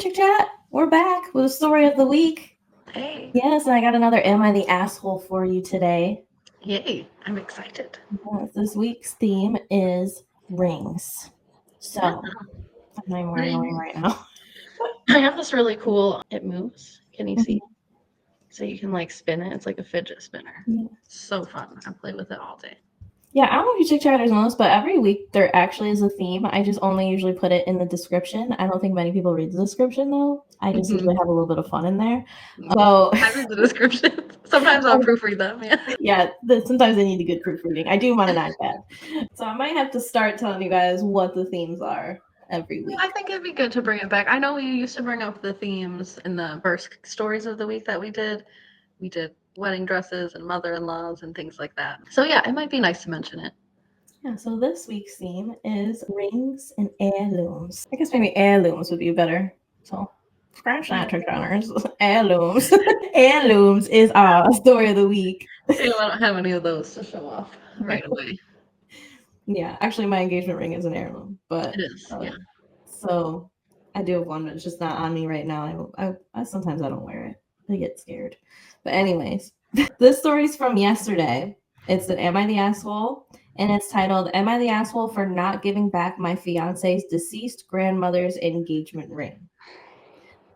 Chick Chat. We're back with the story of the week. Hey. Yes, and I got another Am I the Asshole for you today. Yay, I'm excited. Yes, this week's theme is rings. So, I'm wearing a ring right now. I have this really cool, it moves. Can you see? So you can like spin it. It's like a fidget spinner. Yeah. So fun. I play with it all day. Yeah, I don't know if you Chick Chatters know this, but every week there actually is a theme. I just only usually put it in the description. I don't think many people read the description though. I just usually have a little bit of fun in there. So I read the description. Sometimes I'll proofread them. Yeah, sometimes I need a good proofreading. I do them on an iPad. So I might have to start telling you guys what the themes are every week. I think it'd be good to bring it back. I know we used to bring up the themes in the first stories of the week that we did. We did wedding dresses and mother-in-laws and things like that. So yeah, it might be nice to mention it. Yeah, so this week's theme is rings and heirlooms. I guess maybe heirlooms would be better. So scratch that, ChickChatters. Heirlooms. Heirlooms is our story of the week. I don't have any of those to show off right away. Yeah, actually my engagement ring is an heirloom, but it is. Yeah. So I do have one, but it's just not on me right now. I sometimes I don't wear it. I get scared. But anyways, this story's from yesterday. It's an Am I the Asshole? And it's titled, Am I the Asshole for Not Giving Back My Fiance's Deceased Grandmother's Engagement Ring?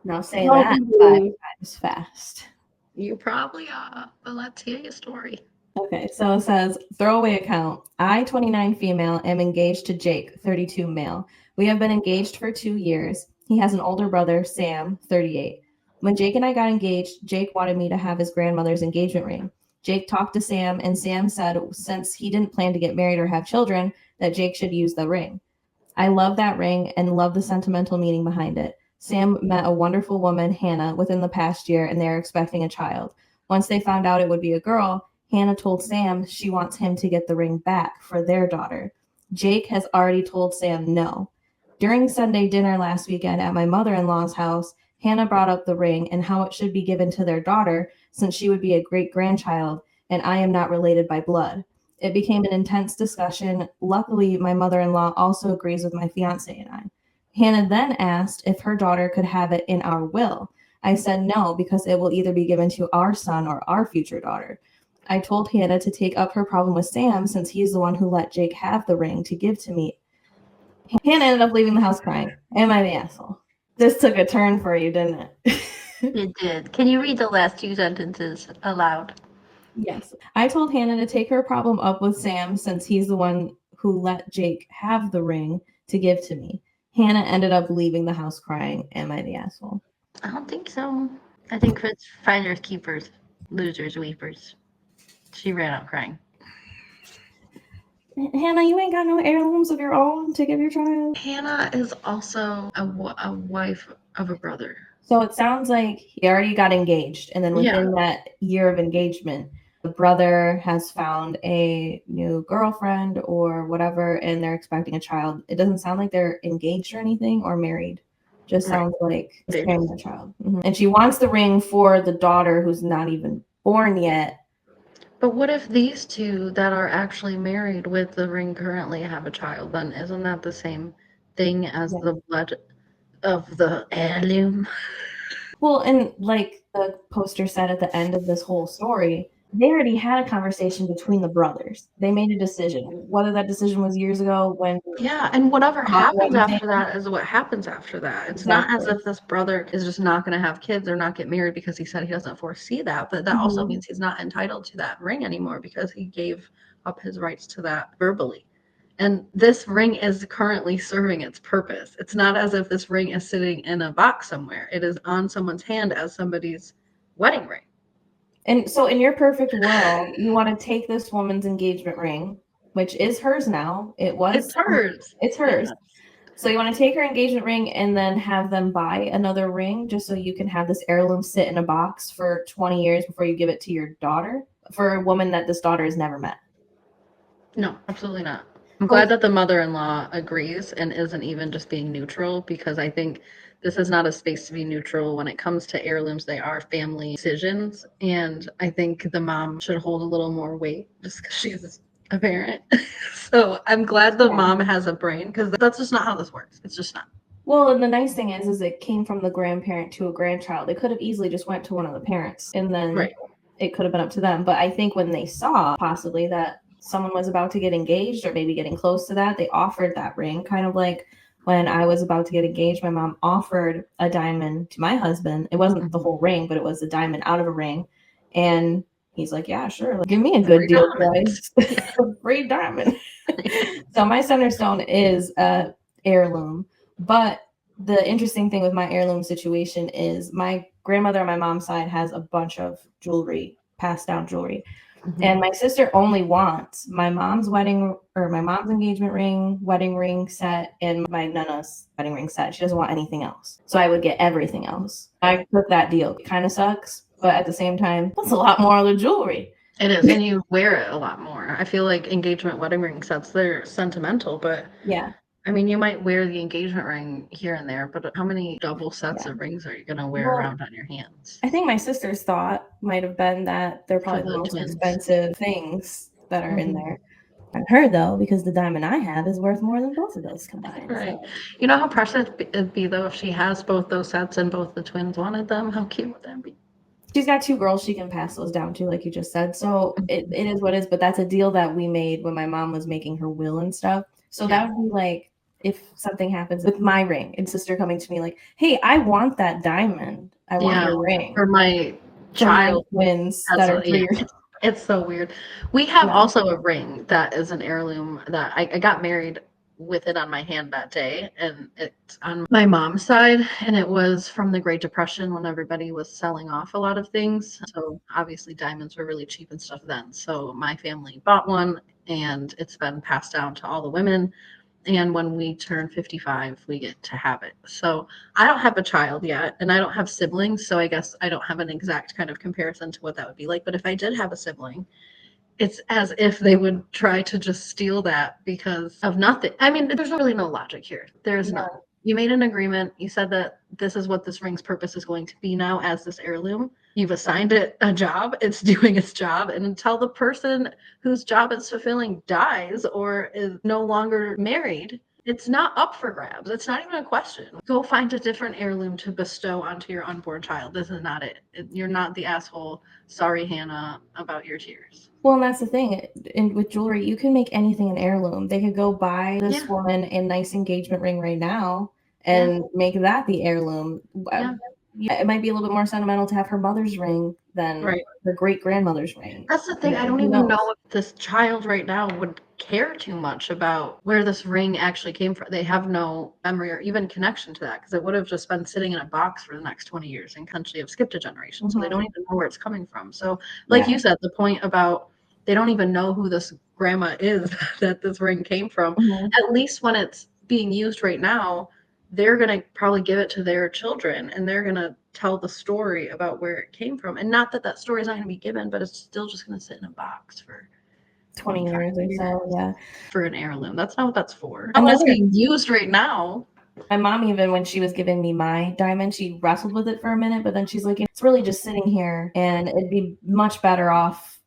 Now say that 5 times fast. You probably are, but let's hear your story. Okay, so it says, throwaway account. I, 29 female, am engaged to Jake, 32 male. We have been engaged for 2 years. He has an older brother, Sam, 38. When Jake and I got engaged, Jake wanted me to have his grandmother's engagement ring. Jake talked to Sam, and Sam said since he didn't plan to get married or have children, that Jake should use the ring. I love that ring and love the sentimental meaning behind it. Sam met a wonderful woman, Hannah, within the past year, and they're expecting a child. Once they found out it would be a girl, Hannah told Sam she wants him to get the ring back for their daughter. Jake has already told Sam no. During Sunday dinner last weekend at my mother-in-law's house, Hannah brought up the ring and how it should be given to their daughter since she would be a great-grandchild and I am not related by blood. It became an intense discussion. Luckily, my mother-in-law also agrees with my fiance and I. Hannah then asked if her daughter could have it in our will. I said no because it will either be given to our son or our future daughter. I told Hannah to take up her problem with Sam since he's the one who let Jake have the ring to give to me. Hannah ended up leaving the house crying. Am I the asshole? This took a turn for you, didn't it? It did. Can you read the last 2 sentences aloud? Yes. I told Hannah to take her problem up with Sam since he's the one who let Jake have the ring to give to me. Hannah ended up leaving the house crying. Am I the asshole? I don't think so. I think Chris finders keepers, losers weepers. She ran out crying. Hannah, you ain't got no heirlooms of your own to give your child? Hannah is also a wife of a brother. So it sounds like he already got engaged, and then within that year of engagement, the brother has found a new girlfriend or whatever, and they're expecting a child. It doesn't sound like they're engaged or anything or married. Just sounds like they're carrying a child. And she wants the ring for the daughter who's not even born yet. But what if these two that are actually married with the ring currently have a child? Then isn't that the same thing as the blood of the heirloom? Well, and like the poster said at the end of this whole story, they already had a conversation between the brothers. They made a decision. Whether that decision was years ago when... Yeah, and whatever happens after that is what happens after that. It's not as if this brother is just not going to have kids or not get married because he said he doesn't foresee that. But that also means he's not entitled to that ring anymore because he gave up his rights to that verbally. And this ring is currently serving its purpose. It's not as if this ring is sitting in a box somewhere. It is on someone's hand as somebody's wedding ring. And so in your perfect world, you want to take this woman's engagement ring, which is hers now. It's hers. It's hers. Yeah. So you want to take her engagement ring and then have them buy another ring just so you can have this heirloom sit in a box for 20 years before you give it to your daughter for a woman that this daughter has never met. No, absolutely not. I'm glad that the mother-in-law agrees and isn't even just being neutral, because I think this is not a space to be neutral when it comes to heirlooms. They are family decisions, and I think the mom should hold a little more weight just because she's a parent. So I'm glad the mom has a brain, because that's just not how this works. It's just not. Well, and the nice thing is it came from the grandparent to a grandchild. It could have easily just went to one of the parents, and then it could have been up to them. But I think when they saw possibly that someone was about to get engaged or maybe getting close to that, they offered that ring. Kind of like when I was about to get engaged, my mom offered a diamond to my husband. It wasn't the whole ring, but it was a diamond out of a ring. And he's like, yeah, sure. Like, give me a good deal, guys. Free diamond. So my center stone is a heirloom. But the interesting thing with my heirloom situation is my grandmother on my mom's side has a bunch of jewelry, passed down jewelry. And my sister only wants my mom's wedding or my mom's engagement ring, wedding ring set, and my nana's wedding ring set. She doesn't want anything else. So I would get everything else. I took that deal. It kind of sucks, but at the same time, that's a lot more of the jewelry. It is, and you wear it a lot more. I feel like engagement wedding ring sets, they're sentimental, but yeah. I mean, you might wear the engagement ring here and there, but how many double sets of rings are you going to wear around on your hands? I think my sister's thought might have been that they're probably the most expensive things that are in there. I heard though, because the diamond I have is worth more than both of those combined. Right. So. You know how precious it'd be though if she has both those sets and both the twins wanted them? How cute would that be? She's got 2 girls she can pass those down to, like you just said. So it is what it is, but that's a deal that we made when my mom was making her will and stuff. So that would be like if something happens with my ring and sister coming to me like, hey, I want that diamond. I want your ring. For my child twins that are 3 years old. It's so weird. We have also a ring that is an heirloom that I got married with it on my hand that day, and it's on my mom's side, and it was from the Great Depression when everybody was selling off a lot of things. So obviously diamonds were really cheap and stuff then. So my family bought one, and it's been passed down to all the women. And when we turn 55, we get to have it. So I don't have a child yet, and I don't have siblings. So I guess I don't have an exact kind of comparison to what that would be like. But if I did have a sibling, it's as if they would try to just steal that because of nothing. I mean, there's really no logic here. There's none. You made an agreement. You said that this is what this ring's purpose is going to be now as this heirloom. You've assigned it a job. It's doing its job. And until the person whose job it's fulfilling dies or is no longer married, it's not up for grabs. It's not even a question. Go find a different heirloom to bestow onto your unborn child. This is not it. You're not the asshole. Sorry, Hannah, about your tears. Well, and that's the thing. With jewelry, you can make anything an heirloom. They could go buy this woman a nice engagement ring right now and make that the heirloom. It might be a little bit more sentimental to have her mother's ring than her great-grandmother's ring. That's the thing. I don't even know if this child right now would care too much about where this ring actually came from. They have no memory or even connection to that because it would have just been sitting in a box for the next 20 years and potentially have skipped a generation. So they don't even know where it's coming from. So like you said, the point about they don't even know who this grandma is that this ring came from. At least when it's being used right now, they're going to probably give it to their children and they're going to tell the story about where it came from. And not that that story is not going to be given, but it's still just going to sit in a box for 20 years or so, for an heirloom. That's not what that's for. Unless it's being used right now. My mom, even when she was giving me my diamond, she wrestled with it for a minute, but then she's like, it's really just sitting here and it'd be much better off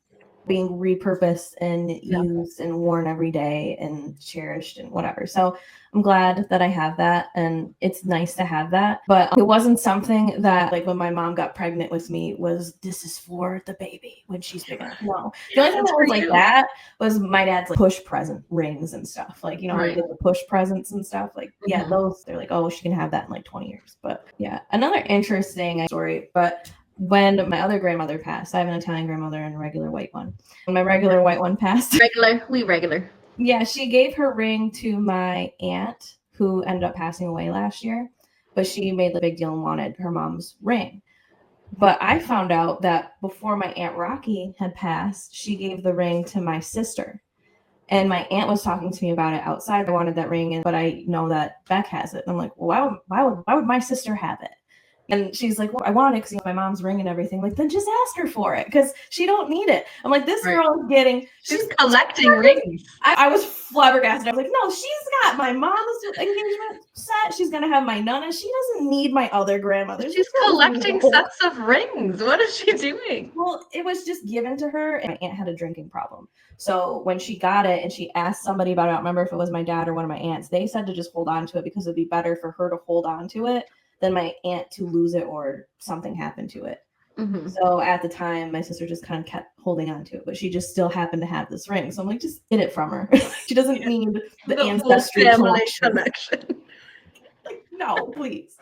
being repurposed and used and worn every day and cherished and whatever. So I'm glad that I have that, and it's nice to have that. But it wasn't something that, like, when my mom got pregnant with me, was this is for the baby when she's big enough. No, the only thing that was like that was my dad's like push present rings and stuff. Like, you know, like the push presents and stuff. Like, those they're like, oh, she can have that in like 20 years. But another interesting story, but. When my other grandmother passed, I have an Italian grandmother and a regular white one. When my regular white one passed. Regular. Yeah, she gave her ring to my aunt who ended up passing away last year. But she made the big deal and wanted her mom's ring. But I found out that before my Aunt Rocky had passed, she gave the ring to my sister. And my aunt was talking to me about it outside. I wanted that ring, but I know that Beck has it. And I'm like, well, why would my sister have it? And she's like, well, I want it because my mom's ring and everything. Like, then just ask her for it because she don't need it. I'm like, this girl is getting. She's collecting rings. I was flabbergasted. I was like, no, she's got my mom's engagement set. She's gonna have my nana. She doesn't need my other grandmother's. She's collecting sets of rings. What is she doing? Well, it was just given to her, and my aunt had a drinking problem. So when she got it and she asked somebody about it, I don't remember if it was my dad or one of my aunts, they said to just hold on to it because it'd be better for her to hold on to it than my aunt to lose it or something happened to it. Mm-hmm. So at the time, my sister just kind of kept holding on to it, but she just still happened to have this ring. So I'm like, just get it from her. She doesn't need the ancestry connection. Like, no, please.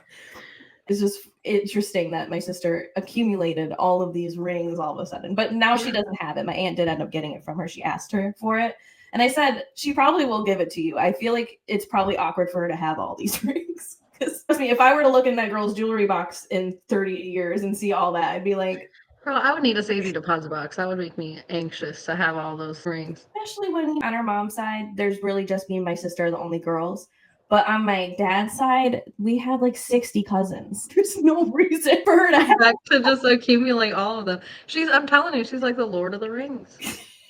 It's just interesting that my sister accumulated all of these rings all of a sudden, but now she doesn't have it. My aunt did end up getting it from her. She asked her for it. And I said, she probably will give it to you. I feel like it's probably awkward for her to have all these rings. Because trust me, if I were to look in that girl's jewelry box in 30 years and see all that, I'd be like, girl, I would need a safety deposit box. That would make me anxious to have all those rings. Especially when on our mom's side, there's really just me and my sister are the only girls. But on my dad's side, we had like 60 cousins. There's no reason for her to have to just accumulate all of them. I'm telling you, she's like the Lord of the Rings.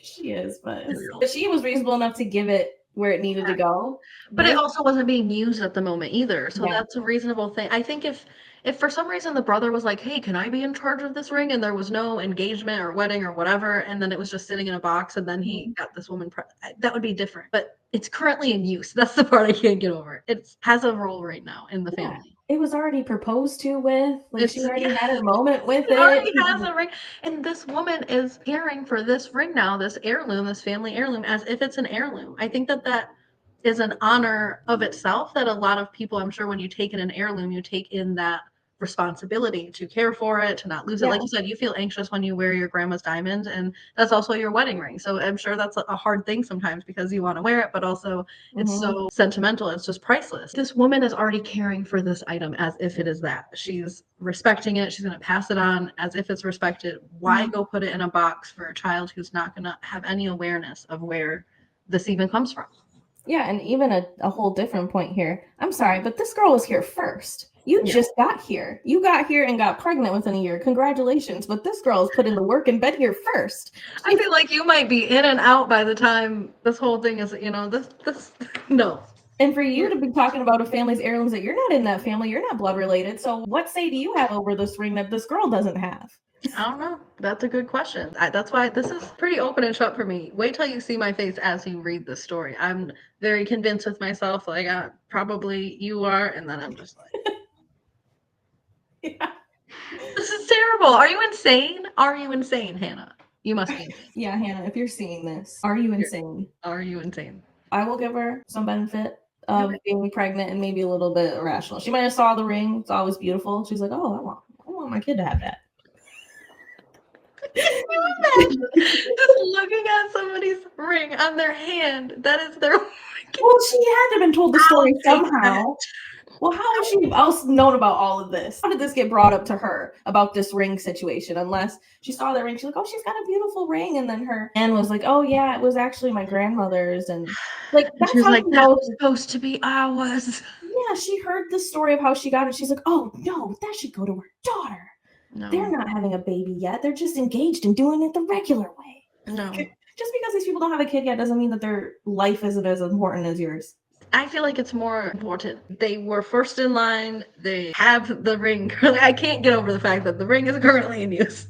She is, but she was reasonable enough to give it where it needed to go. But it also wasn't being used at the moment either. So that's a reasonable thing. I think if for some reason the brother was like, hey, can I be in charge of this ring? And there was no engagement or wedding or whatever, and then it was just sitting in a box, and then he got this woman that would be different. But it's currently in use. That's the part I can't get over. It has a role right now in the family. It was already proposed to with. Like, she already had a moment with it. Already has a ring. And this woman is caring for this ring now, this heirloom, this family heirloom, as if it's an heirloom. I think that is an honor of itself that a lot of people, I'm sure when you take in an heirloom, you take in that responsibility to care for it, to not lose it. Like you said, you feel anxious when you wear your grandma's diamond, and that's also your wedding ring. So I'm sure that's a hard thing sometimes because you want to wear it, but also it's so sentimental. It's just priceless. This woman is already caring for this item as if it is that. She's respecting it. She's going to pass it on as if it's respected. Why go put it in a box for a child who's not going to have any awareness of where this even comes from? Yeah, and even a whole different point here. I'm sorry, but this girl was here first. You just got here. You got here and got pregnant within a year. Congratulations. But this girl has put in the work and been here first. I feel like you might be in and out by the time this whole thing is, this no. And for you to be talking about a family's heirlooms that you're not in that family, you're not blood related. So what say do you have over this ring that this girl doesn't have? I don't know. That's a good question. That's why this is pretty open and shut for me. Wait till you see my face as you read the story. I'm very convinced with myself, like probably you are, and then I'm just like, yeah. This is terrible. Are you insane? Are you insane, Hannah? You must be insane. Yeah, Hannah, if you're seeing this, are you insane? Are you insane? I will give her some benefit of being pregnant and maybe a little bit irrational. She might have saw the ring. It's always beautiful. She's like, oh, I want my kid to have that. Can you imagine just looking at somebody's ring on their hand? That is their. Well, she had to have been told the story somehow. Well, how would she else known about all of this? How did this get brought up to her about this ring situation? Unless she saw the ring, she's like, oh, she's got a beautiful ring. And then her aunt was like, oh, yeah, it was actually my grandmother's. And like, that's she was like, that was supposed to be ours. Yeah, she heard the story of how she got it. She's like, oh, no, that should go to her daughter. No. They're not having a baby yet. They're just engaged and doing it the regular way. No. Just because these people don't have a kid yet doesn't mean that their life isn't as important as yours. I feel like it's more important. They were first in line. They have the ring. I can't get over the fact that the ring is currently in use.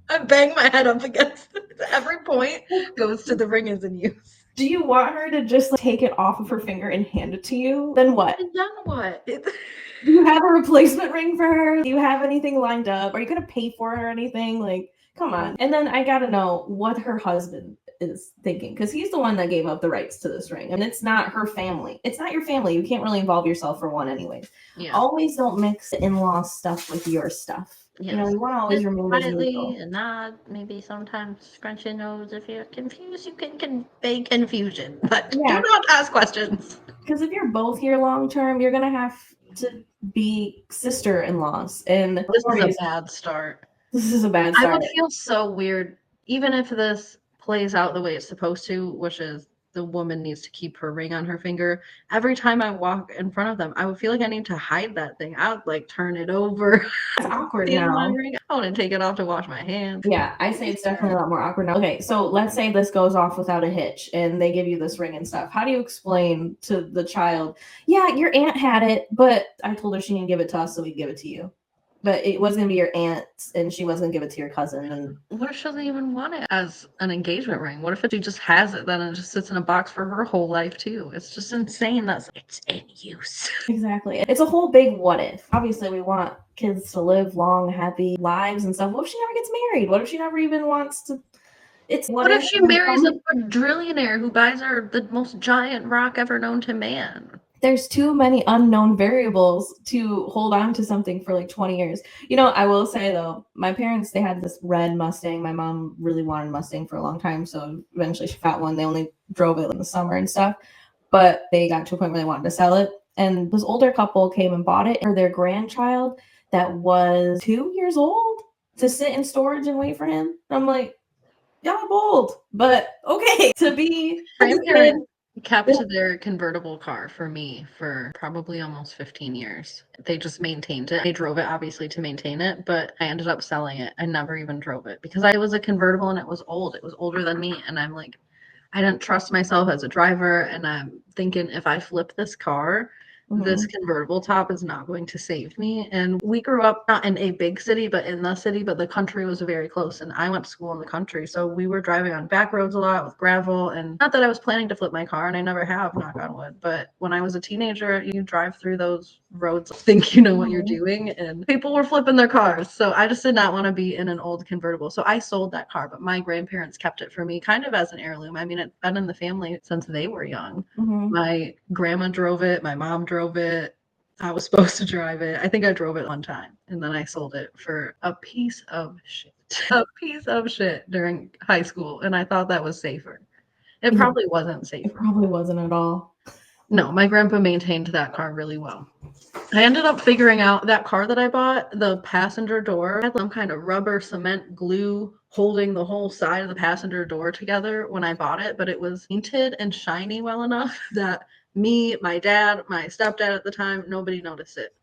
I bang my head up against it. Every point goes to the ring is in use. Do you want her to just take it off of her finger and hand it to you? Then what? And then what? Do you have a replacement ring for her? Do you have anything lined up? Are you going to pay for it or anything? Like, come on. And then I got to know what her husband is thinking, because he's the one that gave up the rights to this ring, and it's not her family. It's not your family. You can't really involve yourself for one anyways. Yeah. Always don't mix the in-law stuff with your stuff. Yes. You know, you want to always remain quietly and nod, maybe sometimes scrunch your nose. If you're confused, you can convey confusion, but do not ask questions. Because if you're both here long term, you're gonna have to be sister-in-laws, and this is a bad start. This is a bad start. I would feel so weird, even if this plays out the way it's supposed to, which is the woman needs to keep her ring on her finger. Every time I walk in front of them, I would feel like I need to hide that thing. I would like turn it over. It's awkward In my now. ring. I want to take it off to wash my hands. Yeah, I say it's definitely a lot more awkward now. Okay, so let's say this goes off without a hitch and they give you this ring and stuff. How do you explain to the child, yeah, your aunt had it, but I told her she didn't give it to us, so we give it to you. But it was going to be your aunt's and she wasn't going to give it to your cousin. And what if she doesn't even want it as an engagement ring? What if she just has it then and it just sits in a box for her whole life too? It's just insane that it's in use. Exactly. It's a whole big what if. Obviously, we want kids to live long, happy lives and stuff. What if she never gets married? What if she never even wants to? It's what if she marries a quadrillionaire who buys her the most giant rock ever known to man? There's too many unknown variables to hold on to something for like 20 years. You know, I will say though, my parents, they had this red Mustang. My mom really wanted a Mustang for a long time. So eventually she got one. They only drove it in the summer and stuff, but they got to a point where they wanted to sell it. And this older couple came and bought it for their grandchild that was 2 years old to sit in storage and wait for him. I'm like, y'all bold, but okay. To be grandparents kept their convertible car for me for probably almost 15 years. They just maintained it. I drove it obviously to maintain it, but I ended up selling it. I never even drove it because I was a convertible and it was old. It was older than me. And I'm like, I didn't trust myself as a driver. And I'm thinking if I flip this car, this convertible top is not going to save me. And we grew up not in a big city, but in the city, but the country was very close. And I went to school in the country. So we were driving on back roads a lot with gravel. And not that I was planning to flip my car, and I never have, knock on wood. But when I was a teenager, you drive through those roads, think you know what you're doing. And people were flipping their cars. So I just did not want to be in an old convertible. So I sold that car, but my grandparents kept it for me kind of as an heirloom. I mean, it's been in the family since they were young. My grandma drove it. My mom drove it. I was supposed to drive it. I think I drove it one time and then I sold it for a piece of shit. A piece of shit during high school. And I thought that was safer. It probably wasn't safer. It probably wasn't at all. No, my grandpa maintained that car really well. I ended up figuring out that car that I bought, the passenger door had some kind of rubber cement glue holding the whole side of the passenger door together when I bought it, but it was painted and shiny well enough that me, my dad, my stepdad at the time, nobody noticed it.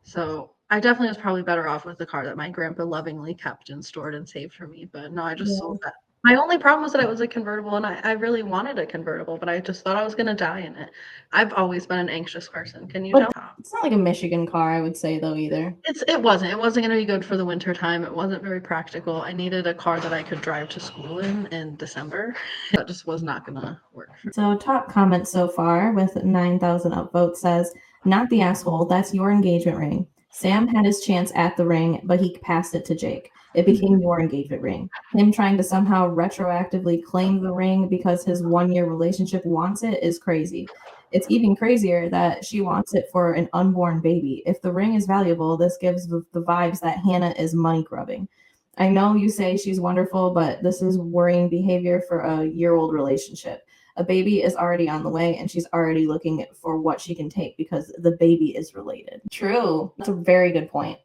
So I definitely was probably better off with the car that my grandpa lovingly kept and stored and saved for me. But no, I just sold that. My only problem was that it was a convertible, and I really wanted a convertible, but I just thought I was going to die in it. I've always been an anxious person. Can you tell? It's not like a Michigan car, I would say, though, either. It wasn't. It wasn't going to be good for the winter time. It wasn't very practical. I needed a car that I could drive to school in December. That just was not going to work. So top comment so far with 9,000 upvotes says, not the asshole, that's your engagement ring. Sam had his chance at the ring, but he passed it to Jake. It became your engagement ring. Him trying to somehow retroactively claim the ring because his 1-year relationship wants it is crazy. It's even crazier that she wants it for an unborn baby. If the ring is valuable, this gives the vibes that Hannah is money grubbing. I know you say she's wonderful, but this is worrying behavior for a year-old relationship. A baby is already on the way and she's already looking for what she can take because the baby is related. True. That's a very good point.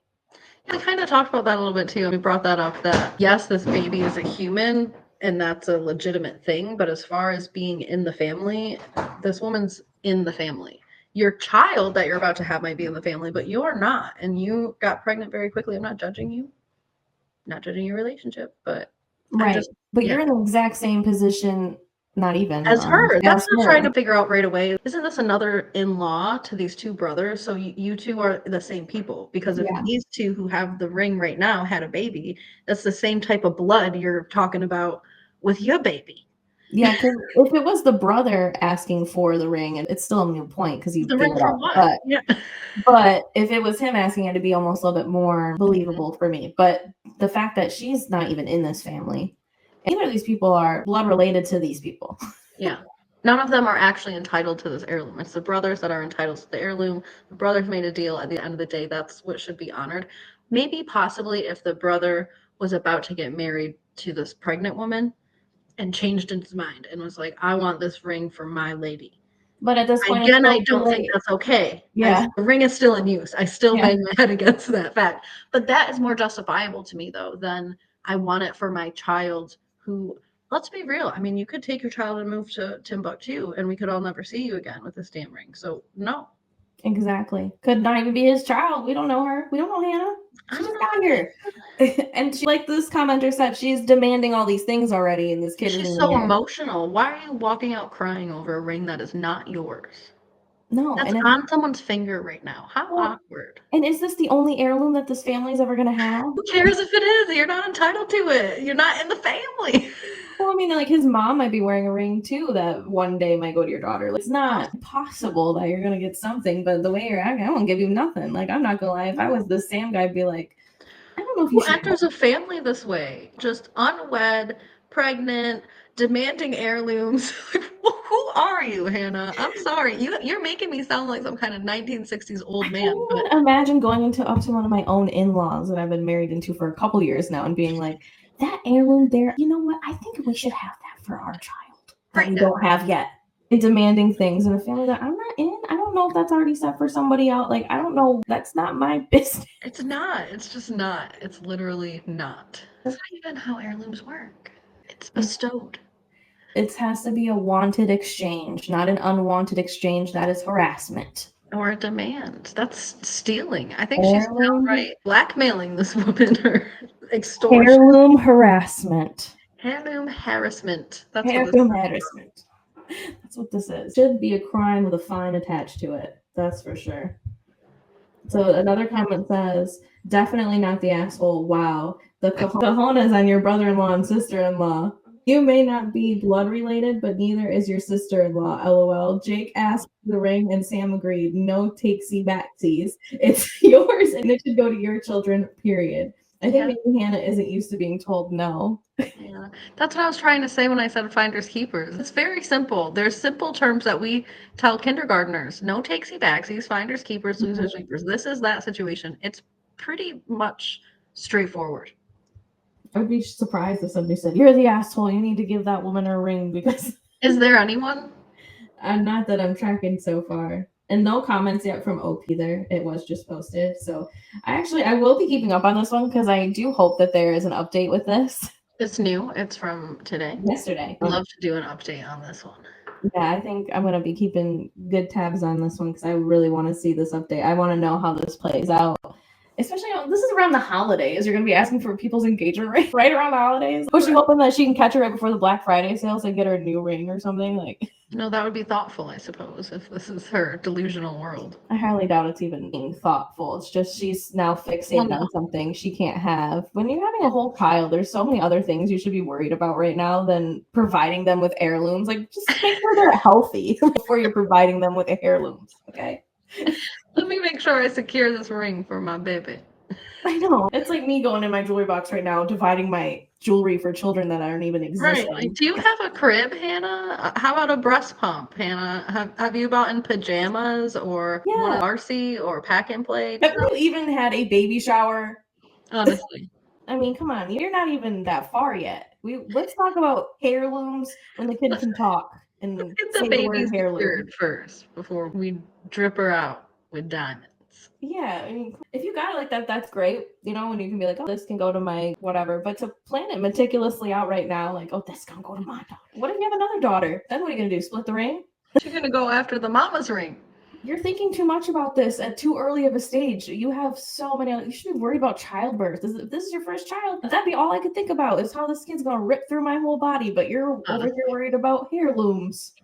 I kind of talked about that a little bit too. We brought that up that yes, this baby is a human and that's a legitimate thing. But as far as being in the family, this woman's in the family. Your child that you're about to have might be in the family, but you're not. And you got pregnant very quickly. I'm not judging you. Not judging your relationship, but right. You're in the exact same position. Not even as her. That's what I'm trying to figure out right away. Isn't this another in-law to these two brothers? So you two are the same people because if these two who have the ring right now had a baby, that's the same type of blood you're talking about with your baby. Yeah, because if it was the brother asking for the ring, and it's still a moot point because you the ring for what? But if it was him asking, it'd be almost a little bit more believable for me. But the fact that she's not even in this family, and neither of these people are blood related to these people. Yeah. None of them are actually entitled to this heirloom. It's the brothers that are entitled to the heirloom. The brothers made a deal. At the end of the day, that's what should be honored. Maybe possibly if the brother was about to get married to this pregnant woman and changed his mind and was like, I want this ring for my lady. But at this point, again, I don't think that's okay. Yeah. The ring is still in use. I still bang my head against that fact. But that is more justifiable to me, though, than I want it for my child who let's be real. I mean, you could take your child and move to Timbuktu, and we could all never see you again with this damn ring. So no. Exactly. Could not even be his child. We don't know her. We don't know Hannah. She just got here. And she, like this commenter said, she's demanding all these things already, and this kid She's isn't so here. emotional. Why are you walking out crying over a ring that is not yours? No, That's and on someone's finger right now. How awkward. And is this the only heirloom that this family's ever gonna have? Who cares if it is? You're not entitled to it. You're not in the family. Well, I mean, like his mom might be wearing a ring too that one day might go to your daughter. Like, it's not possible that you're gonna get something, but the way you're acting, I won't give you nothing. Like, I'm not gonna lie. If I was the Sam guy, I'd be like, I don't know if you Who enters a family this way? Just unwed, pregnant, demanding heirlooms. Who are you, Hannah? I'm sorry. You're making me sound like some kind of 1960s old man. I can't even imagine going up to one of my own in-laws that I've been married into for a couple years now and being like, that heirloom there, you know what? I think we should have that for our child that we don't have yet. And demanding things in a family that I'm not in. I don't know if that's already set for somebody else. Like, I don't know. That's not my business. It's not. It's just not. It's literally not. That's not even how heirlooms work. It's bestowed. It has to be a wanted exchange, not an unwanted exchange. That is harassment. Or a demand. That's stealing. I think she's outright blackmailing this woman or extortion. Heirloom harassment. Heirloom harassment. That's heirloom harassment. That's what this is. Should be a crime with a fine attached to it. That's for sure. So another comment says, definitely not the asshole. Wow. The cojones on your brother-in-law and sister-in-law. You may not be blood related, but neither is your sister-in-law. LOL. Jake asked for the ring and Sam agreed. No takesy backsies. It's yours and it should go to your children, period. I think maybe Hannah isn't used to being told no. Yeah, that's what I was trying to say when I said finders keepers. It's very simple. There's simple terms that we tell kindergartners. No takesy backsies, finders keepers, losers sweepers. This is that situation. It's pretty much straightforward. I would be surprised if somebody said, you're the asshole, you need to give that woman her ring because... Is there anyone? Not that I'm tracking so far. And no comments yet from OP either. It was just posted. So I will be keeping up on this one because I do hope that there is an update with this. It's new. It's from today. Yesterday. I'd love to do an update on this one. Yeah, I think I'm going to be keeping good tabs on this one because I really want to see this update. I want to know how this plays out. Especially, this is around the holidays. You're going to be asking for people's engagement ring right around the holidays. Was she hoping that she can catch her right before the Black Friday sales and get her a new ring or something? Like, no, that would be thoughtful, I suppose, if this is her delusional world. I highly doubt it's even being thoughtful. It's just she's now fixated on something she can't have. When you're having a whole child, there's so many other things you should be worried about right now than providing them with heirlooms. Like, just make sure they're healthy before you're providing them with heirlooms, okay? Let me make sure I secure this ring for my baby. I know. It's like me going in my jewelry box right now, dividing my jewelry for children that aren't even existing. Right. Like, do you have a crib, Hannah? How about a breast pump, Hannah? Have you bought in pajamas or one RC or pack and play? Have you even had a baby shower? Honestly. I mean, come on. You're not even that far yet. Let's talk about heirlooms when the kid can talk. And get the baby secured first before we drip her out with diamonds. Yeah, I mean, if you got it like that, that's great. You know, and you can be like, oh, this can go to my whatever. But to plan it meticulously out right now, like, oh, this can go to my daughter. What if you have another daughter? Then what are you going to do? Split the ring? You're going to go after the mama's ring. You're thinking too much about this at too early of a stage. You have so many. You should be worried about childbirth. If this is your first child, that'd be all I could think about is how this kid's going to rip through my whole body. But you're over here worried about heirlooms.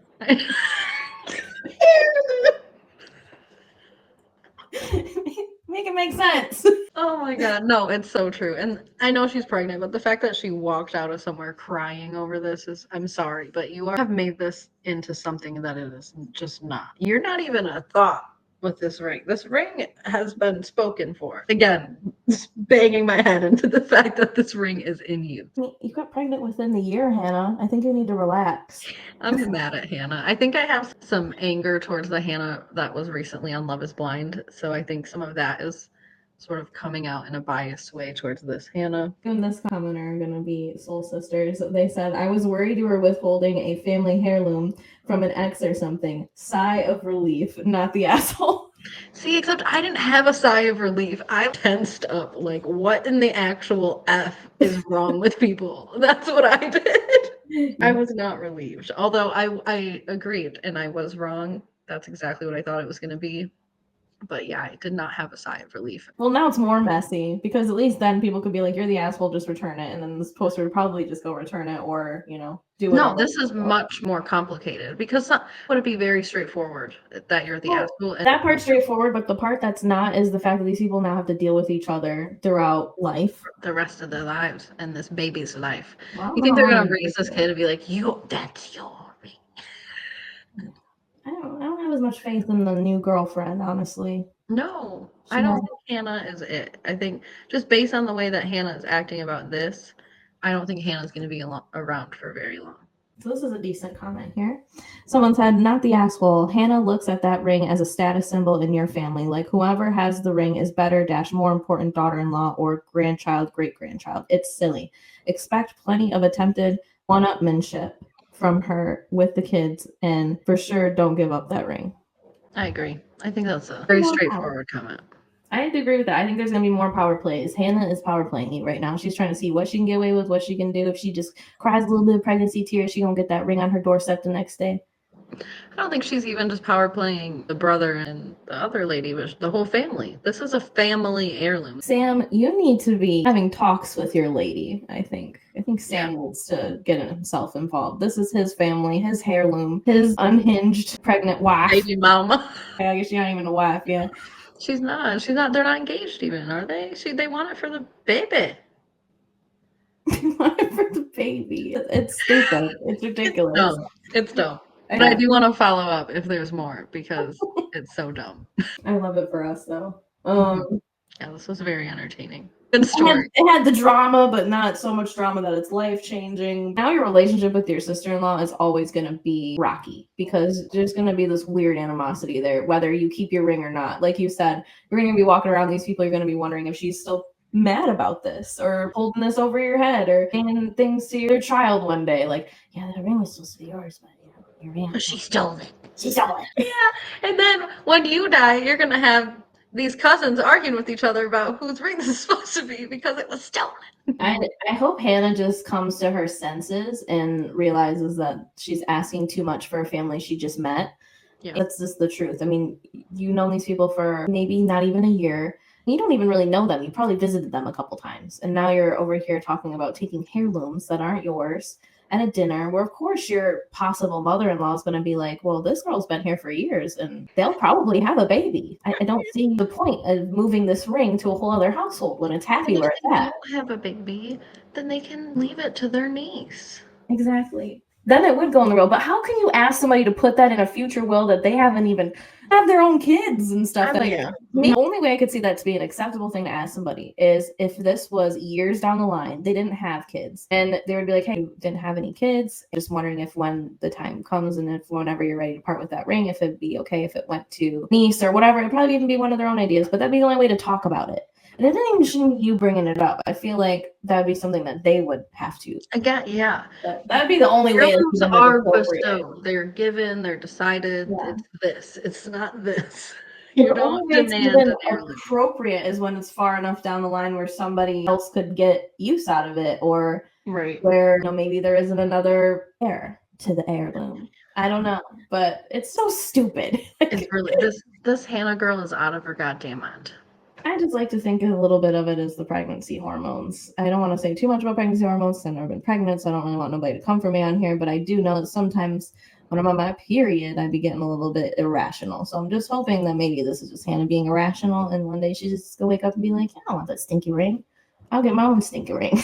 Make it make sense. Oh my god, no, it's so true. And I know she's pregnant, but the fact that she walked out of somewhere crying over this is, I'm sorry, but you have made this into something that it is just not. You're not even a thought with this ring. This ring has been spoken for. Again, banging my head into the fact that this ring is in you. You got pregnant within the year, Hannah. I think you need to relax. I'm mad at Hannah. I think I have some anger towards the Hannah that was recently on Love is Blind. So I think some of that is sort of coming out in a biased way towards this Hannah. And this commenter are going to be soul sisters. They said, I was worried you were withholding a family heirloom from an ex or something. Sigh of relief, not the asshole. See, except I didn't have a sigh of relief. I tensed up. Like, what in the actual F is wrong with people? That's what I did. I was not relieved. Although I agreed and I was wrong. That's exactly what I thought it was going to be. But yeah, I did not have a sigh of relief. Well, now it's more messy because at least then people could be like, "You're the asshole, just return it," and then this poster would probably just go return it or do whatever. No, this is much more complicated because would it be very straightforward that you're the asshole? And that part's straightforward, but the part that's not is the fact that these people now have to deal with each other throughout life, the rest of their lives and this baby's life. Well, You think they're gonna raise this kid and be like, that's your ring? I don't have as much faith in the new girlfriend, honestly. No, I don't think Hannah is it. I think just based on the way that Hannah is acting about this, I don't think Hannah's going to be around for very long. So this is a decent comment here. Someone said, "Not the asshole. Hannah looks at that ring as a status symbol in your family. Like whoever has the ring is better - more important daughter-in-law or grandchild, great-grandchild. It's silly. Expect plenty of attempted one-upmanship from her with the kids, and for sure don't give up that ring." I agree. I think that's a very straightforward comment. I have to agree with that. I think there's going to be more power plays. Hannah is power playing you right now. She's trying to see what she can get away with, what she can do. If she just cries a little bit of pregnancy tears, she going to get that ring on her doorstep the next day. I don't think she's even just power playing the brother and the other lady, but the whole family. This is a family heirloom. Sam, you need to be having talks with your lady, I think. I think Sam needs to get himself involved. This is his family, his heirloom, his unhinged pregnant wife. Baby mama. I guess she's not even a wife, yeah. She's not. They're not engaged even, are they? They want it for the baby. Want it for the baby. It's stupid. It's ridiculous. It's dumb. But I do want to follow up if there's more because it's so dumb. I love it for us though. Yeah, this was very entertaining. Good story. It had the drama, but not so much drama that it's life-changing. Now your relationship with your sister-in-law is always going to be rocky because there's going to be this weird animosity there, whether you keep your ring or not. Like you said, you're going to be walking around these people, you're going to be wondering if she's still mad about this or holding this over your head or saying things to your child one day. Like, yeah, the ring was supposed to be yours, but your ring. She stole it. She stole it. Yeah, and then when you die, you're going to have these cousins arguing with each other about whose ring this is supposed to be because it was stolen. I hope Hannah just comes to her senses and realizes that she's asking too much for a family she just met. Yeah. That's just the truth. I mean, you've known these people for maybe not even a year. You don't even really know them. You probably visited them a couple times. And now you're over here talking about taking heirlooms that aren't yours at a dinner where, of course, your possible mother-in-law is going to be like, well, this girl's been here for years and they'll probably have a baby. I don't see the point of moving this ring to a whole other household when it's happy where it's at. If they don't have a baby, then they can leave it to their niece. Exactly. Then it would go in the will. But how can you ask somebody to put that in a future will that they haven't even have their own kids and stuff? The only way I could see that to be an acceptable thing to ask somebody is if this was years down the line, they didn't have kids, and they would be like, hey, you didn't have any kids. Just wondering if when the time comes and if whenever you're ready to part with that ring, if it'd be okay if it went to niece or whatever. It'd probably even be one of their own ideas, but that'd be the only way to talk about it. And it didn't even seem you bringing it up. I feel like that'd be something that they would have to. Again, yeah. That'd be the only way. Heirlooms are bestowed. They're given. They're decided. Yeah. It's this. It's not this. You don't demand an heirloom. Appropriate is when it's far enough down the line where somebody else could get use out of it, or where maybe there isn't another heir to the heirloom. I don't know, but it's so stupid. It's really this Hannah girl is out of her goddamn mind. I just like to think a little bit of it as the pregnancy hormones. I don't want to say too much about pregnancy hormones. I've never been pregnant, so I don't really want nobody to come for me on here. But I do know that sometimes when I'm on my period, I'd be getting a little bit irrational. So I'm just hoping that maybe this is just Hannah being irrational, and one day she's just gonna wake up and be like, I don't want that stinky ring. I'll get my own stinky ring.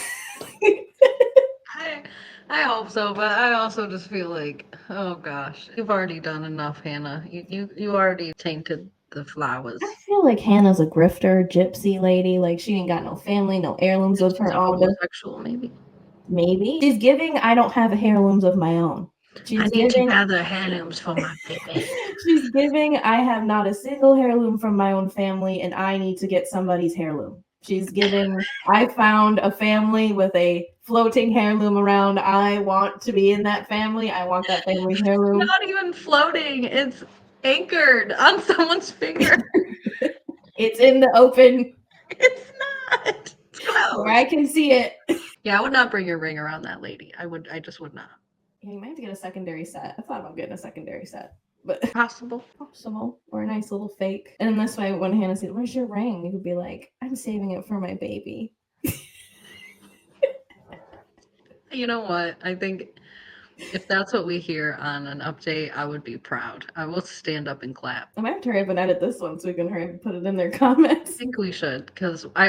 I hope so, but I also just feel like, oh gosh, you've already done enough, Hannah. You already tainted the flowers. I feel like Hannah's a grifter, gypsy lady. Like she ain't got no family, no heirlooms of her own. Homosexual, maybe. Maybe she's giving. I don't have heirlooms of my own. I need to gather heirlooms for my baby. She's giving. I have not a single heirloom from my own family, and I need to get somebody's heirloom. She's giving. I found a family with a floating heirloom around. I want to be in that family. I want that family's heirloom. Not even floating. anchored on someone's finger. It's in the open. It's not. It's closed. Where I can see it. Yeah, I would not bring your ring around that lady. I just would not. Yeah, you might have to get a secondary set. I thought about getting a secondary set. But possible. Or a nice little fake. And this way, when Hannah says, "Where's your ring?" you could be like, "I'm saving it for my baby." You know what? I think if that's what we hear on an update, I would be proud. I will stand up and clap. I might have to hurry up and edit this one so we can hurry up and put it in their comments. I think we should, because I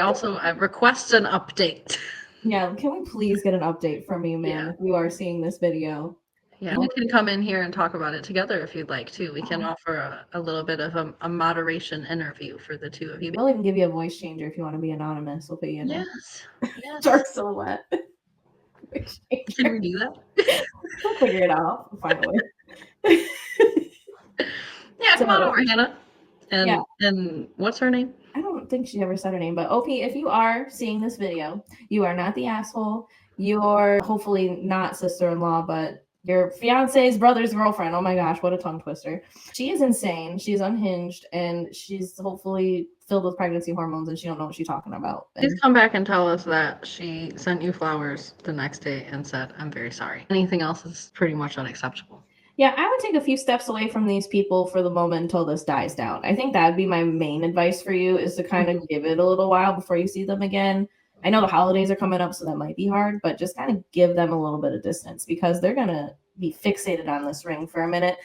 request an update. Yeah, can we please get an update from you, man, if you are seeing this video? Yeah, we can come in here and talk about it together if you'd like to. We can offer a little bit of a moderation interview for the two of you. We'll even give you a voice changer if you want to be anonymous. We'll put you in Yes. dark silhouette. Can we do that? We'll figure it out. Finally. Yeah, come on over, Hannah. And what's her name? I don't think she ever said her name, but OP, if you are seeing this video, you are not the asshole. You're hopefully not sister-in-law, but your fiance's brother's girlfriend. Oh my gosh, what a tongue twister. She is insane. She's unhinged, and she's hopefully filled with pregnancy hormones, and she don't know what she's talking about. Please come back and tell us that she sent you flowers the next day and said, "I'm very sorry." Anything else is pretty much unacceptable. Yeah, I would take a few steps away from these people for the moment until this dies down. I think that'd be my main advice for you, is to kind of give it a little while before you see them again. I know the holidays are coming up, so that might be hard, but just kind of give them a little bit of distance, because they're going to be fixated on this ring for a minute.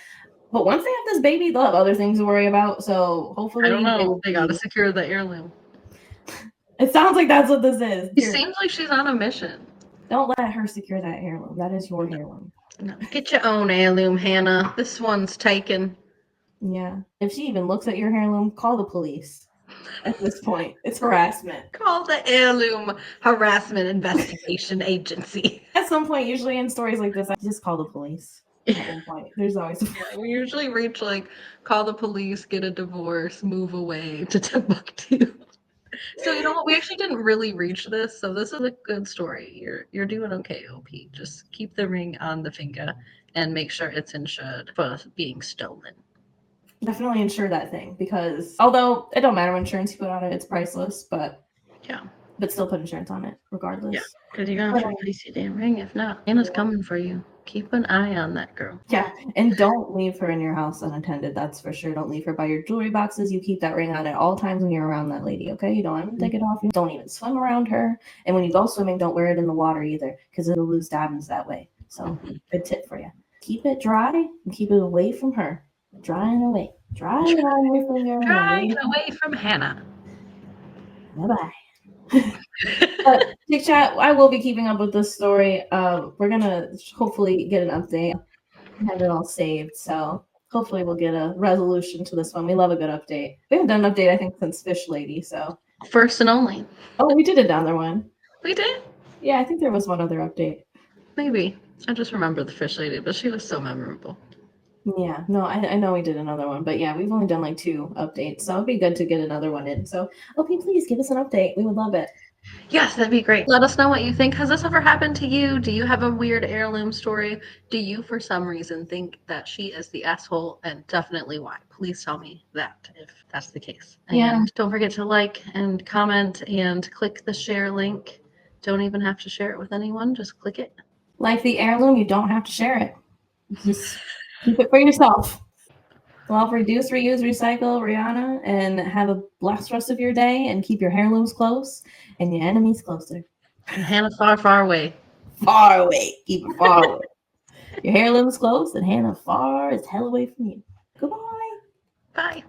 But once they have this baby, they'll have other things to worry about. So hopefully, I don't know. They got to secure the heirloom. It sounds like that's what this is. It seems like she's on a mission. Don't let her secure that heirloom. That is your heirloom. No. Get your own heirloom, Hannah. This one's taken. Yeah. If she even looks at your heirloom, call the police. At this point, it's harassment. Call the Heirloom Harassment Investigation Agency. At some point, usually in stories like this, I just call the police. At one point, there's always we usually reach call the police, get a divorce, move away to Timbuktu. So you know what? We actually didn't really reach this, so this is a good story. You're doing okay, OP. Just keep the ring on the finger and make sure it's insured for being stolen. Definitely insure that thing, because although it don't matter what insurance you put on it, it's priceless, but still put insurance on it regardless. Yeah, because you're gonna have to replace your damn ring. If not, Anna's coming for you. Keep an eye on that girl. Yeah, and don't leave her in your house unattended. That's for sure. Don't leave her by your jewelry boxes. You keep that ring on at all times when you're around that lady, okay? You don't ever take it off. You don't even swim around her. And when you go swimming, don't wear it in the water either, because it'll lose diamonds that way. So good tip for you. Keep it dry and keep it away from her. Drying away. Drying away from your Drying away from Hannah. Bye-bye. But ChickChat, I will be keeping up with this story. We're gonna hopefully get an update, have it all saved. So hopefully we'll get a resolution to this one. We love a good update. We haven't done an update, I think, since Fish Lady. So first and only. Oh, we did another one. We did? Yeah, I think there was one other update. Maybe. I just remember the Fish Lady, but she was so memorable. Yeah, no, I know we did another one, but yeah, we've only done 2 updates, so it'd be good to get another one in. So, okay, please give us an update. We would love it. Yes, that'd be great. Let us know what you think. Has this ever happened to you? Do you have a weird heirloom story? Do you, for some reason, think that she is the asshole? And definitely why? Please tell me that if that's the case. Yeah. And don't forget to like and comment and click the share link. Don't even have to share it with anyone. Just click it. Like the heirloom, you don't have to share it. Just keep it for yourself. Well, reduce, reuse, recycle, Rihanna, and have a blessed rest of your day, and keep your heirlooms close and your enemies closer. And Hannah far, far away. Far away. Keep it far away. Your heirlooms close and Hannah far as hell away from you. Goodbye. Bye.